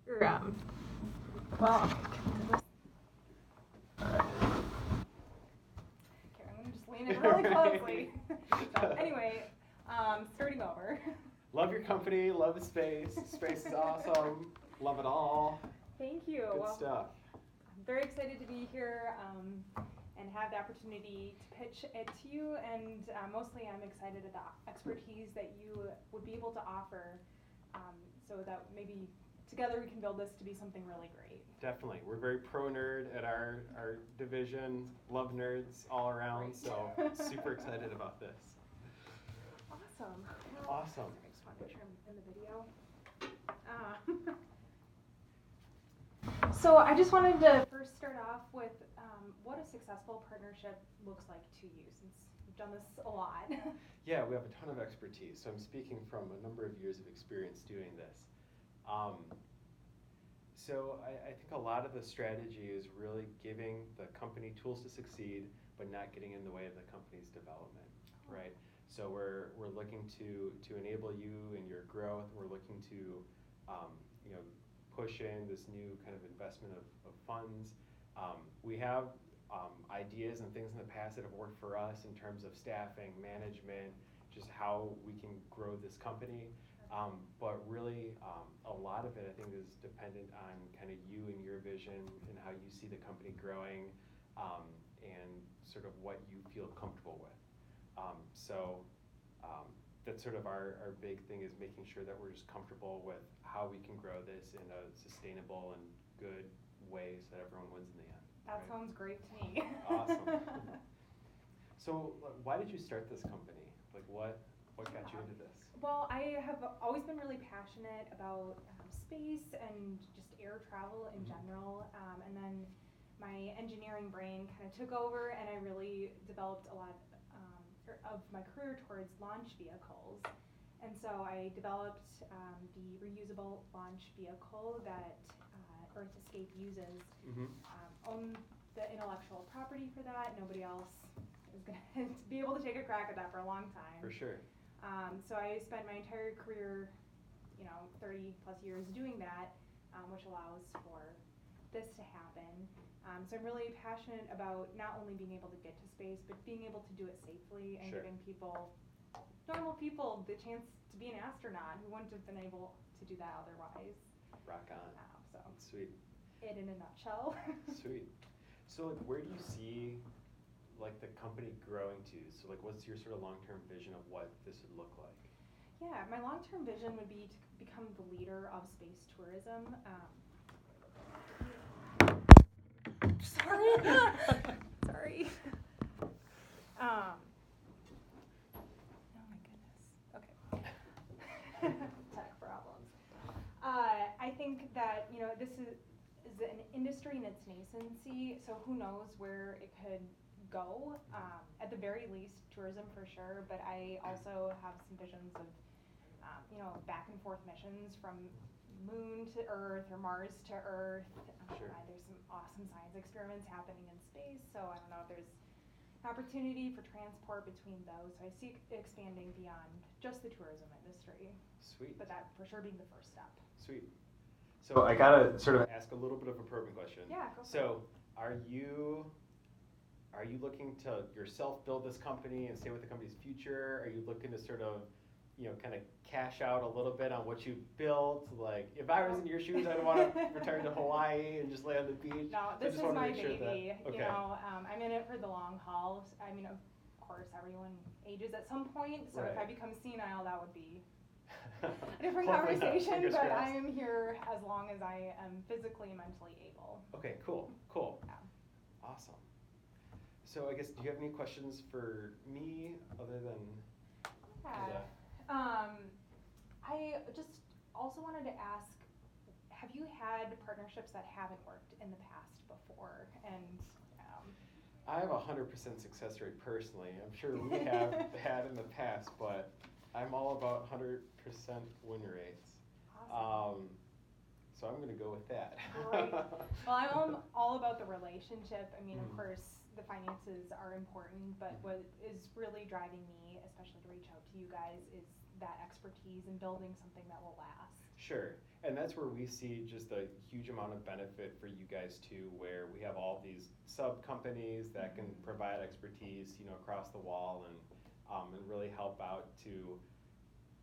Or, well, okay, I'm going to just lean in really closely. So, anyway, starting over. Love your company, love the space. Space is awesome. Love it all. Thank you. Good stuff. I'm very excited to be here and have the opportunity to pitch it to you. And mostly I'm excited at the expertise that you would be able to offer so that maybe together we can build this to be something really great. Definitely. We're very pro-nerd at our division. Love nerds all around, so super excited about this. Awesome. Awesome. I just want to make sure I'm in the video. So I just wanted to first start off with what a successful partnership looks like to you, since you've done this a lot. Yeah, we have a ton of expertise. So I'm speaking from a number of years of experience doing this. So I think a lot of the strategy is really giving the company tools to succeed, but not getting in the way of the company's development, right? So we're looking to enable you in your growth. We're looking to push in this new kind of investment of funds. We have ideas and things in the past that have worked for us in terms of staffing, management, just how we can grow this company. But really, a lot of it, I think, is dependent on kind of you and your vision and how you see the company growing and sort of what you feel comfortable with. So that's sort of our big thing, is making sure that we're just comfortable with how we can grow this in a sustainable and good way so that everyone wins in the end. That right? sounds great to me. Awesome. So why did you start this company? Like what got you into this? Well, I have always been really passionate about space and just air travel in general. And then my engineering brain kind of took over, and I really developed a lot of my career towards launch vehicles. And so I developed the reusable launch vehicle that Earth Escape uses. Own the intellectual property for that. Nobody else is going to be able to take a crack at that for a long time. For sure. So I spent my entire career, 30 plus years doing that, which allows for this to happen. So I'm really passionate about not only being able to get to space, but being able to do it safely and giving people, normal people, the chance to be an astronaut who wouldn't have been able to do that otherwise. Rock on. So sweet. It in a nutshell. Sweet. So where do you see the company growing to? So what's your sort of long-term vision of what this would look like? Yeah, my long-term vision would be to become the leader of space tourism. Sorry. Sorry. Oh my goodness. Okay. Tech problems. I think that this is an industry in its nascency, so who knows where it could go. At the very least, tourism for sure, but I also have some visions of back and forth missions from Moon to Earth or Mars to Earth. Sure. There's some awesome science experiments happening in space, so I don't know if there's an opportunity for transport between those. So I see it expanding beyond just the tourism industry. Sweet. But that for sure being the first step. Sweet. So I gotta sort of ask a little bit of a probing question. Yeah, go for it. So are you looking to yourself build this company and stay with the company's future? Are you looking to sort of kind of cash out a little bit on what you built? Like, if I was in your shoes, I'd want to return to Hawaii and just lay on the beach. No, So this is my baby. Okay. I'm in it for the long haul. I mean, of course, everyone ages at some point. So if I become senile, that would be a different conversation. But I am here as long as I am physically and mentally able. Okay, cool. Yeah. Awesome. So I guess, do you have any questions for me other than? Yeah. I just also wanted to ask, have you had partnerships that haven't worked in the past before? And I have 100% success rate personally. I'm sure we have had in the past, but I'm all about 100% win rates. Awesome. So I'm going to go with that. Great. Well, I'm all about the relationship. I mean, of course, the finances are important, but what is really driving me, especially to reach out to you guys, is that expertise in building something that will last. Sure. And that's where we see just a huge amount of benefit for you guys too, where we have all these sub companies that can provide expertise, across the wall and really help out to,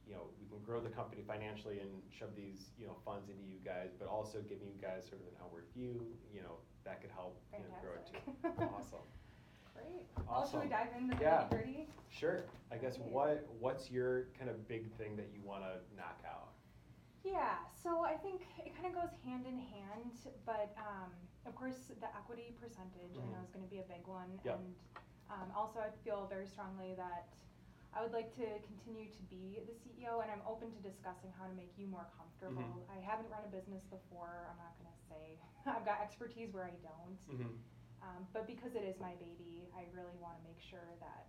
we can grow the company financially and shove these, funds into you guys, but also giving you guys sort of an outward view, that could help, grow it too. Awesome. Great. Awesome. Well, should we dive into the Yeah. nitty-gritty? Sure. I guess Great. what's your kind of big thing that you want to knock out? Yeah, so I think it kind of goes hand in hand, but of course the equity percentage I know is going to be a big one, Yep. and also I feel very strongly that I would like to continue to be the CEO, and I'm open to discussing how to make you more comfortable. I haven't run a business before. I'm not going to say I've got expertise where I don't, but because it is my baby, I really want to make sure that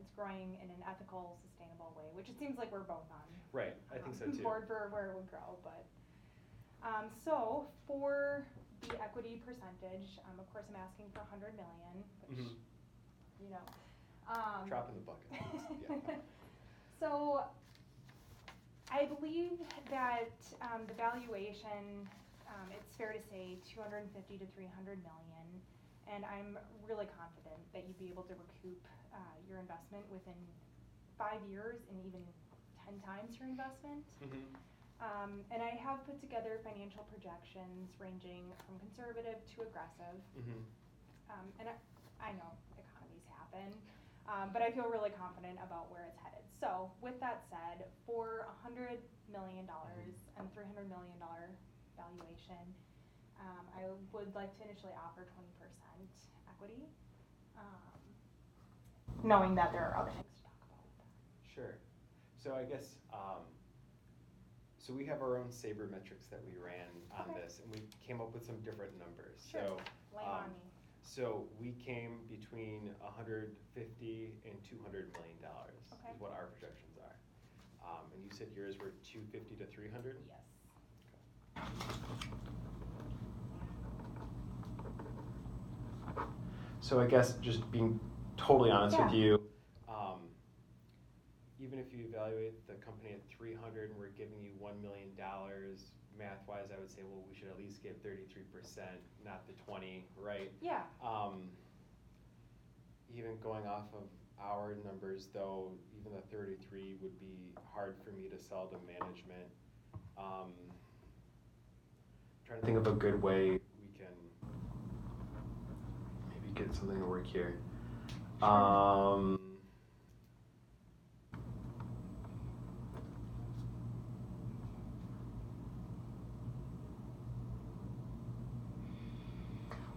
it's growing in an ethical, sustainable way, which it seems like we're both on. Right, I think so too. Board for where it would grow, but so for the equity percentage, of course I'm asking for 100 million, which Drop in the bucket. Yeah. So I believe that the valuation, it's fair to say 250 to 300 million, and I'm really confident that you'd be able to recoup your investment within 5 years and even 10 times your investment. And I have put together financial projections ranging from conservative to aggressive. And I know economies happen, but I feel really confident about where it's headed. So with that said, for $100 million and $300 million valuation, I would like to initially offer 20% equity, knowing that there are other things to talk about with that. Sure. So I guess, so we have our own sabermetrics that we ran on this, and we came up with some different numbers. Sure. So, Lay on me. So we came between 150 and $200 million is what our projections are. And you said yours were 250 to 300? Yes. So I guess just being totally honest with you, even if you evaluate the company at 300 and we're giving you $1 million, math-wise, I would say, well, we should at least give 33%, not the 20, right? Yeah. Even going off of our numbers, though, even the 33 would be hard for me to sell to management. Trying to think of a good way we can maybe get something to work here.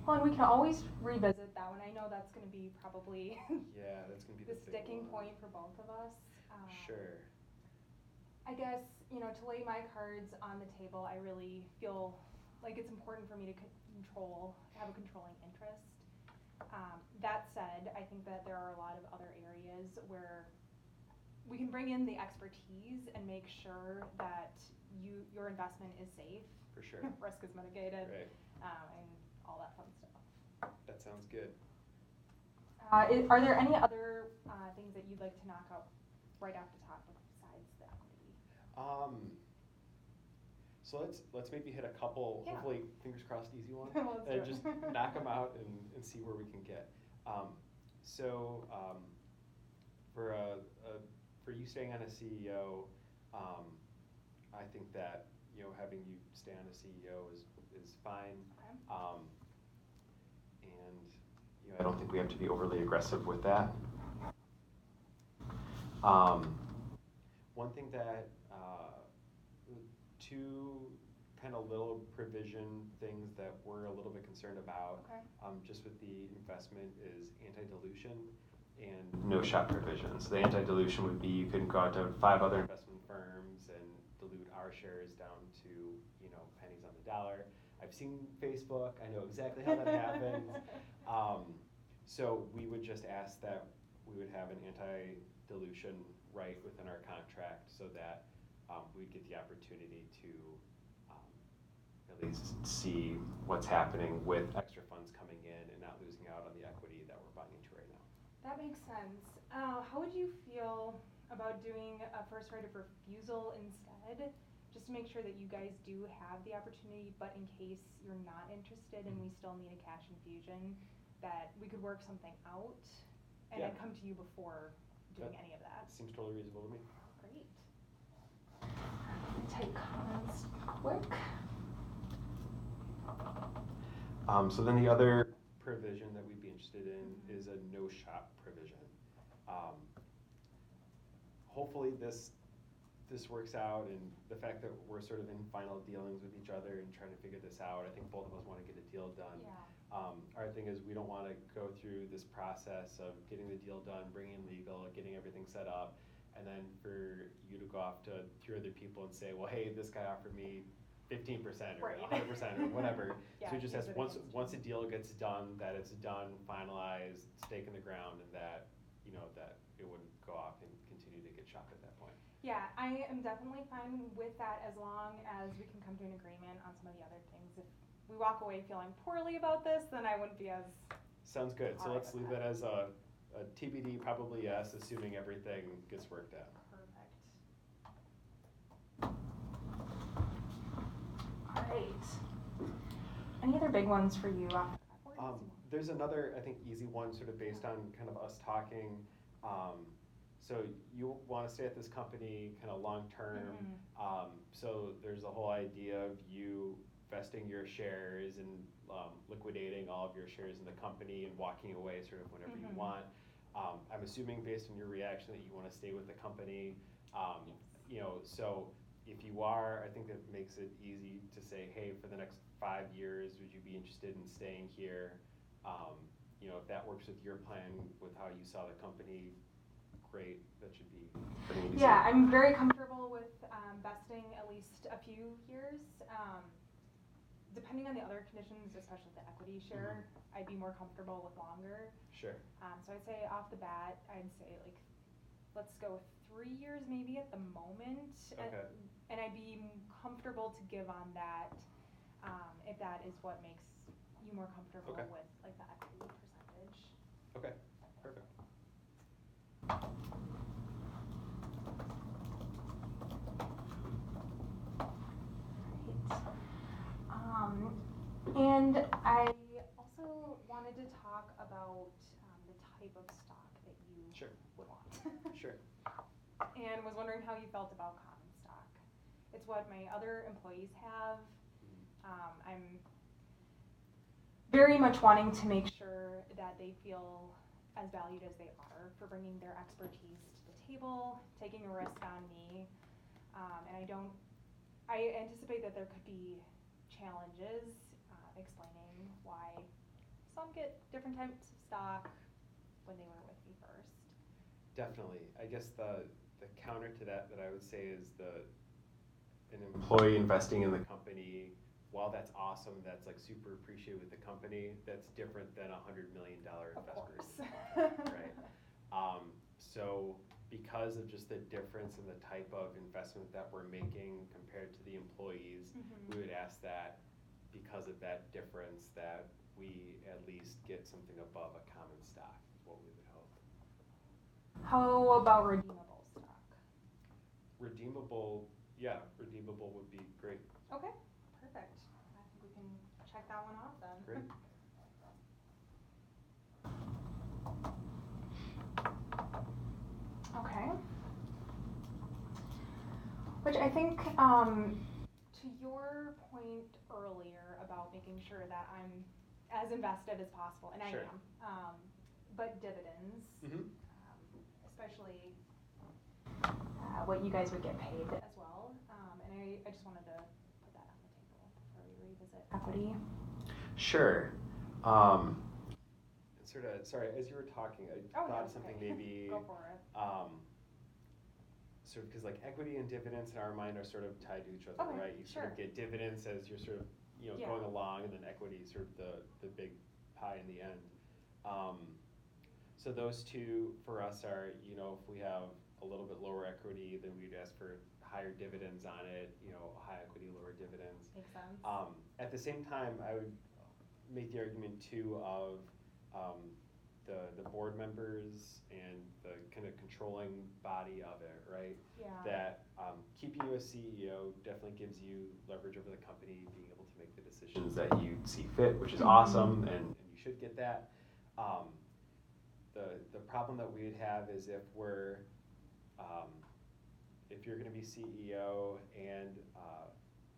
Well, and we can always revisit that one. I know that's going to be probably yeah, that's going to be the the big sticking one. point for both of us. Sure. I guess, to lay my cards on the table, I really feel like it's important for me to have a controlling interest. That said, I think that there are a lot of other areas where we can bring in the expertise and make sure that your investment is safe. For sure. Risk is mitigated. Right. And all that fun stuff. That sounds good. Are there any other things that you'd like to knock out right off the top besides the equity? So let's maybe hit a couple, hopefully, fingers crossed, easy ones, and just knock them out and see where we can get. For you staying on as CEO, I think that having you stay on as CEO is fine. Okay. And I don't think we have to be overly aggressive with that. One thing that two kind of little provision things that we're a little bit concerned about, just with the investment, is anti-dilution and no-shot provisions. The anti-dilution would be you couldn't go out to 5 other investment firms and dilute our shares down to pennies on the dollar. I've seen Facebook. I know exactly how that happens. So we would just ask that we would have an anti-dilution right within our contract so that we'd get the opportunity to at least see what's happening with extra funds coming in and not losing out on the equity that we're buying into right now. That makes sense. How would you feel about doing a first right of refusal instead? just to make sure that you guys do have the opportunity, but in case you're not interested and we still need a cash infusion, that we could work something out, and I'd come to you before doing any of that. Seems totally reasonable to me. Great. Type comments quick. So then the other provision that we'd be interested in is a no shop provision. Hopefully this works out, and the fact that we're sort of in final dealings with each other and trying to figure this out, I think both of us want to get a deal done. Yeah. Our thing is we don't want to go through this process of getting the deal done, bringing in legal, getting everything set up, and then for you to go off to 3 other people and say, well, hey, this guy offered me 15% or 100% or whatever. Yeah, so it just has, once a deal gets done, that it's done, finalized, stake in the ground, and that, you know, that it wouldn't go off and continue to get shopped at that point. Yeah, I am definitely fine with that as long as we can come to an agreement on some of the other things. If we walk away feeling poorly about this, then I wouldn't be as... Sounds good. So let's leave that as a TBD, probably yes, assuming everything gets worked out. Perfect. All right. Any other big ones for you? There's another, I think, easy one sort of based on kind of us talking. So you want to stay at this company kind of long term. So there's a whole idea of you vesting your shares and liquidating all of your shares in the company and walking away sort of whenever you want. I'm assuming based on your reaction that you want to stay with the company. You know, so if you are, I think that makes it easy to say, hey, for the next 5 years, would you be interested in staying here? You know, if that works with your plan, with how you saw the company, great. That should be pretty easy. Yeah, I'm very comfortable with vesting at least a few years. Depending on the other conditions, especially the equity share, I'd be more comfortable with longer. Sure. So I'd say off the bat, I'd say like, let's go with 3 years maybe at the moment. Okay. And I'd be comfortable to give on that if that is what makes you more comfortable with like the equity percentage. Okay, perfect. And I also wanted to talk about the type of stock that you would want. Sure. And was wondering how you felt about common stock. It's what my other employees have. I'm very much wanting to make sure that they feel as valued as they are for bringing their expertise to the table, taking a risk on me. And I anticipate that there could be challenges explaining why some get different types of stock when they were with me first. Definitely. I guess the counter to that I would say is an employee investing in the company, while that's awesome, that's like super appreciated with the company, that's different than $100 million investment. Of course. Right. So because of just the difference in the type of investment that we're making compared to the employees, we would ask that because of that difference that we at least get something above a common stock is what we would hope. How about redeemable stock? Redeemable would be great. Okay, perfect. I think we can check that one off then. Great. Okay. Which I think, to your point earlier about making sure that I'm as invested as possible, and I am, but dividends, especially what you guys would get paid as well, and I just wanted to put that on the table before we revisit equity. Sure. Sorry, as you were talking, I thought of something maybe. Go for it. Sort of because like equity and dividends in our mind are sort of tied to each other, right? You sort of get dividends as you're sort of going along, and then equity is sort of the big pie in the end. So those two for us are, if we have a little bit lower equity, then we'd ask for higher dividends on it. High equity, lower dividends. Makes sense. At the same time, I would make the argument too of the board members and the kind of controlling body of it, right? Yeah. That keeping you as CEO definitely gives you leverage over the company, being able to make the decisions that you see fit, which is awesome, and you should get that. The problem that we would have is if you're going to be CEO and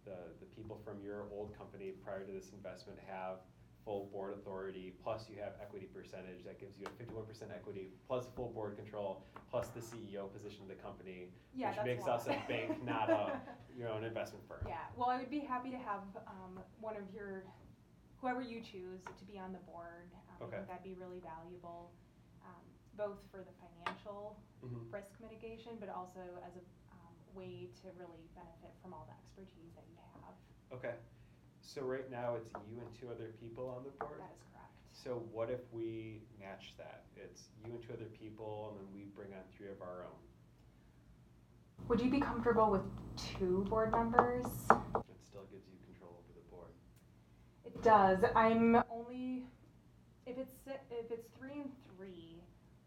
the people from your old company prior to this investment have full board authority, plus you have equity percentage, that gives you a 51% equity, plus full board control, plus the CEO position of the company, which makes us a bank, not an investment firm. Yeah, well, I would be happy to have one of whoever you choose to be on the board. I think that'd be really valuable, both for the financial risk mitigation, but also as a way to really benefit from all the expertise that you have. Okay. So right now it's you and 2 other people on the board? That is correct. So what if we match that? It's you and 2 other people, and then we bring on 3 of our own. Would you be comfortable with 2 board members? It still gives you control over the board. It does. If it's 3 and 3,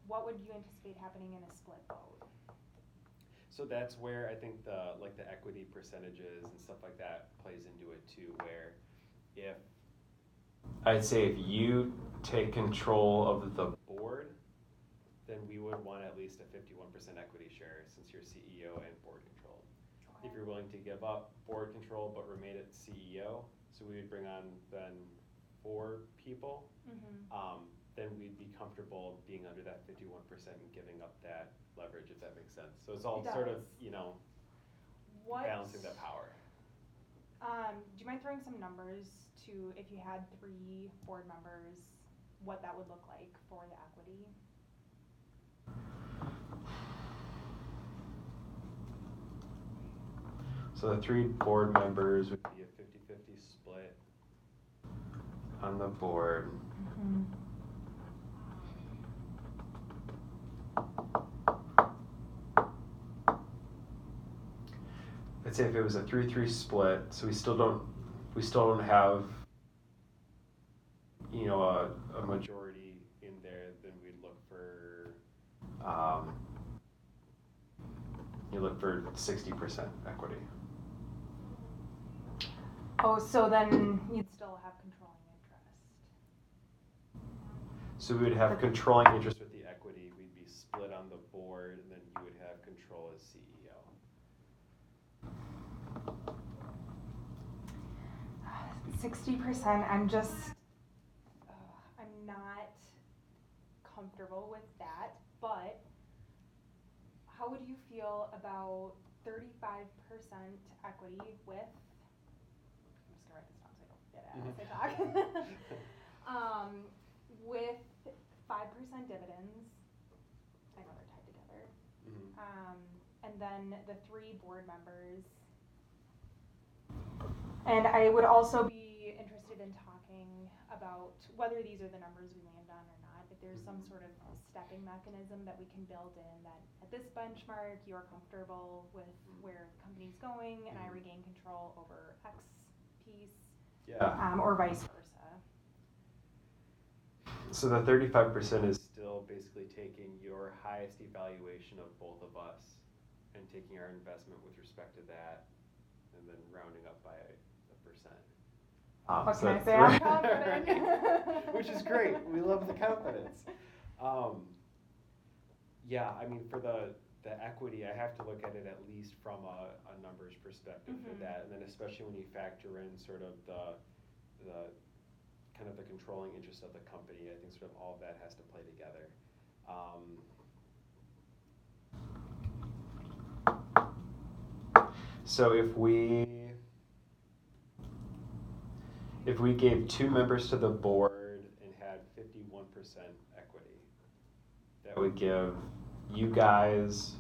what would you anticipate happening in a split vote? So that's where I think the equity percentages and stuff like that plays into it too, where I'd say if you take control of the board, then we would want at least a 51% equity share since you're CEO and board control. Okay. If you're willing to give up board control but remain at CEO, so we would bring on then 4 people, then we'd be comfortable being under that 51% and giving up that leverage, if that makes sense. So it's all sort of, balancing that power. Do you mind throwing some numbers to, if you had 3 board members, what that would look like for the equity? So the 3 board members would be a 50-50 split on the board. I'd say if it was a 3-3 split, so we still don't have a majority in there, then we'd look for 60% equity. Oh, so then you'd still have controlling interest. So we would have controlling interest with the equity. We'd be split on the board, and then you would have control as CEO. 60%, I'm not comfortable with that, but how would you feel about 35% equity with, I'm just gonna write this down so I don't forget it as I talk, with 5% dividends, I know they're tied together, and then the 3 board members. And I would also be interested in talking about whether these are the numbers we land on or not, if there's some sort of stepping mechanism that we can build in that at this benchmark you're comfortable with where the company's going and I regain control over X piece, or vice versa. So the 35% is still basically taking your highest evaluation of both of us and taking our investment with respect to that and then rounding up by a percent. What can I say? I'm confident. Which is great. We love the confidence. I mean, for the equity, I have to look at it at least from a numbers perspective for that, and then especially when you factor in sort of the kind of the controlling interest of the company, I think sort of all of that has to play together. So if we gave 2 members to the board and had 51% equity, that would give you guys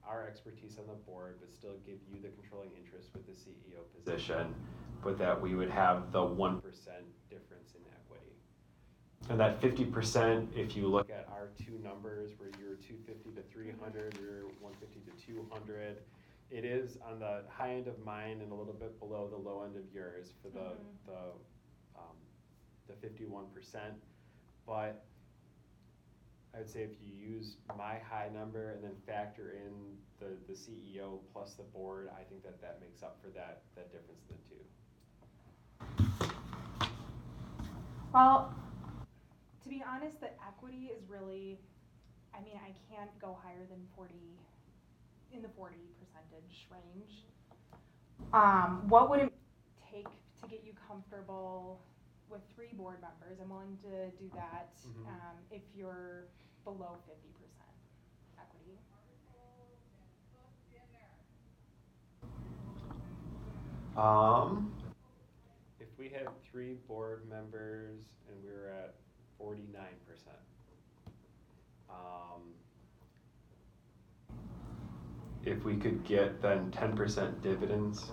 our expertise on the board, but still give you the controlling interest with the CEO position, but that we would have the 1% difference in equity. And that 50%, if you look at our 2 numbers, where you're 250 to 300, you're 150 to 200, it is on the high end of mine and a little bit below the low end of yours for the 51%. But I would say if you use my high number and then factor in the CEO plus the board, I think that makes up for that difference in the two. Well, to be honest, the equity is really, I mean, I can't go higher than 40, in the 40% range. What would it take to get you comfortable with 3 board members? I'm willing to do that if you're below 50% equity. If we had 3 board members and we were at 49%, if we could get then 10% dividends,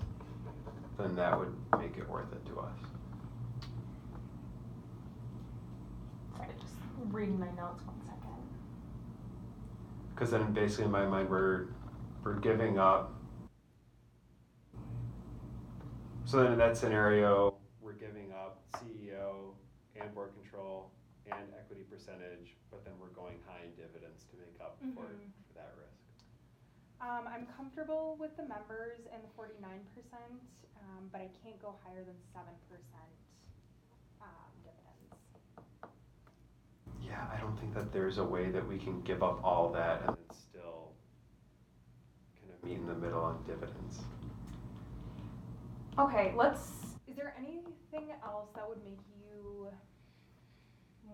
then that would make it worth it to us. Sorry, just reading my notes 1 second. Because then basically in my mind we're giving up. So then in that scenario, we're giving up CEO and board control and equity percentage, but then we're going high in dividends to make up for that risk. I'm comfortable with the members and the 49%, but I can't go higher than 7% dividends. Yeah, I don't think that there's a way that we can give up all that and then still kind of meet in the middle on dividends. Okay, is there anything else that would make you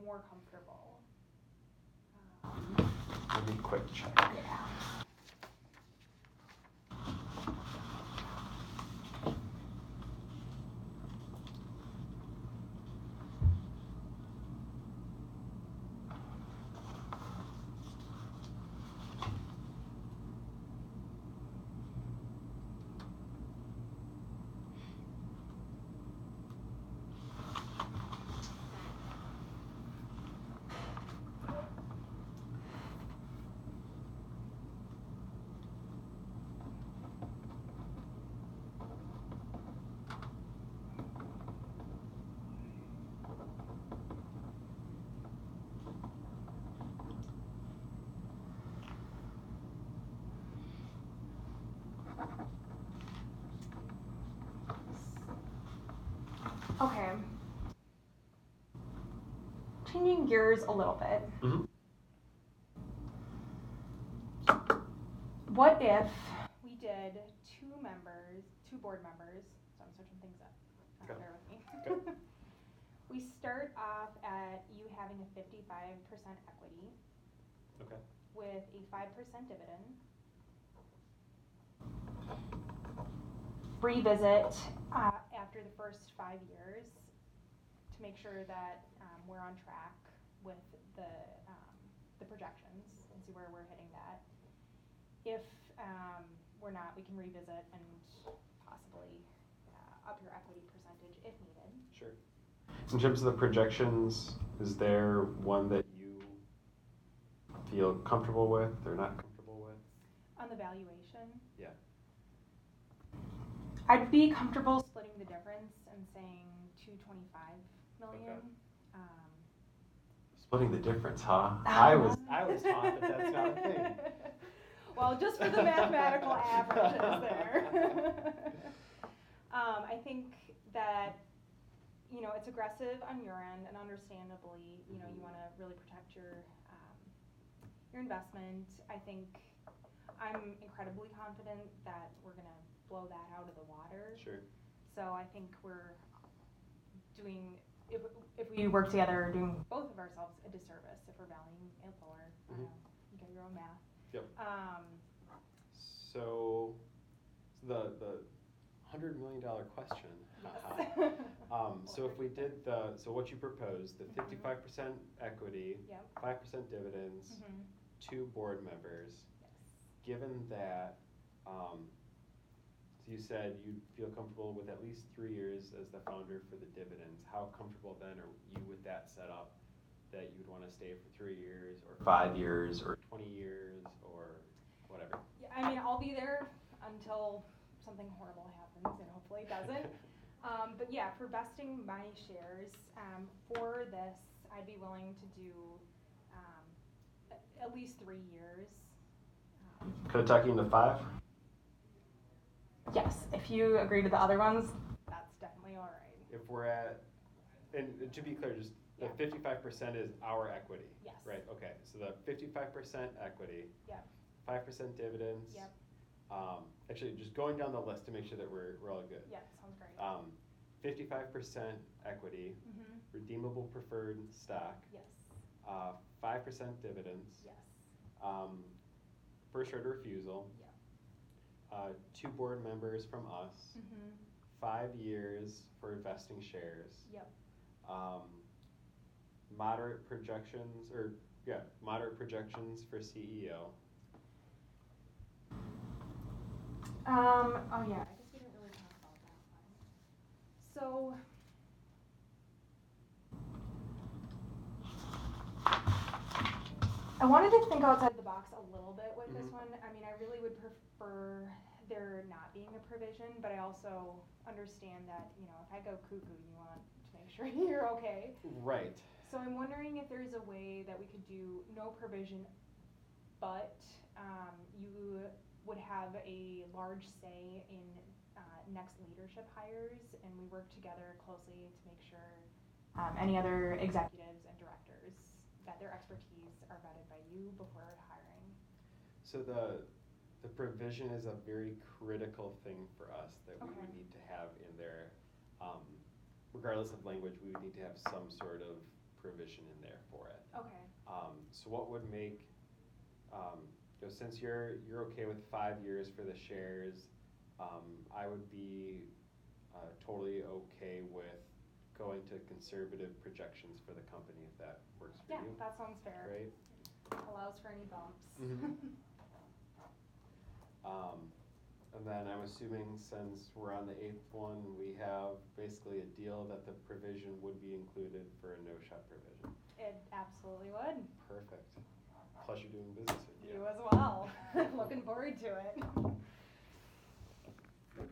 more comfortable? Let me quick check. Yeah. Okay. Changing gears a little bit. What if we did 2 board members, so I'm switching things up, bear with me. Okay. We start off at you having a 55% equity with a 5% dividend. Revisit after the first 5 years to make sure that we're on track with the projections and see where we're hitting that. If we're not, we can revisit and possibly up your equity percentage if needed. Sure. In terms of the projections, is there one that you feel comfortable with or not comfortable with? On the valuation? Yeah. I'd be comfortable splitting the difference and saying $225 million. Okay. Splitting the difference, huh? I was taught that that's not a thing. Well, just for the mathematical averages there. I think that, it's aggressive on your end, and understandably, you want to really protect your investment. I think I'm incredibly confident that we're going to blow that out of the water. Sure. So I think we're doing, if we work together, doing both of ourselves a disservice if we're valuing it lower. You get your own math. Yep. So the $100 million question. Yes. So if we did so what you proposed, the 55% equity, 5% dividends, 2 board members. Yes. Given that, so you said you'd feel comfortable with at least 3 years as the founder for the dividends. How comfortable then are you with that setup that you'd want to stay for 3 years or 5 years or 20 years or whatever? Yeah, I mean, I'll be there until something horrible happens, and hopefully it doesn't. But yeah, for vesting my shares, for this, I'd be willing to do at least 3 years. Could I tuck you into 5? Yes, if you agree to the other ones, that's definitely all right. If we're at, and to be clear, just the 55% is our equity. Yes. Right, okay, so the 55% equity. Yep. 5% dividends. Yep. Actually, just going down the list to make sure that we're all good. Yeah, sounds great. 55% equity, redeemable preferred stock. Yes. 5% dividends. Yes. First right of refusal. Yeah. 2 board members from us. 5 years for investing shares. Yep. Moderate projections, moderate projections for CEO. Oh yeah, I guess we didn't really talk about that one. So, I wanted to think outside the box a little bit with this one. I mean, I really would prefer there not being a provision, but I also understand that, you know, if I go cuckoo, you want to make sure you're okay. Right. So I'm wondering if there's a way that we could do no provision, but you would have a large say in next leadership hires, and we work together closely to make sure any other executives and directors, that their expertise are vetted by you before hiring. So the provision is a very critical thing for us that we would need to have in there. Regardless of language, we would need to have some sort of provision in there for it. Okay. So what would make, since you're okay with 5 years for the shares, I would be totally okay with going to conservative projections for the company if that works for you. Yeah, that sounds fair. Right. Allows for any bumps. And then I'm assuming since we're on the 8th one, we have basically a deal that the provision would be included for a no-shot provision. It absolutely would. Perfect. Pleasure doing business with you. You as well. Looking forward to it.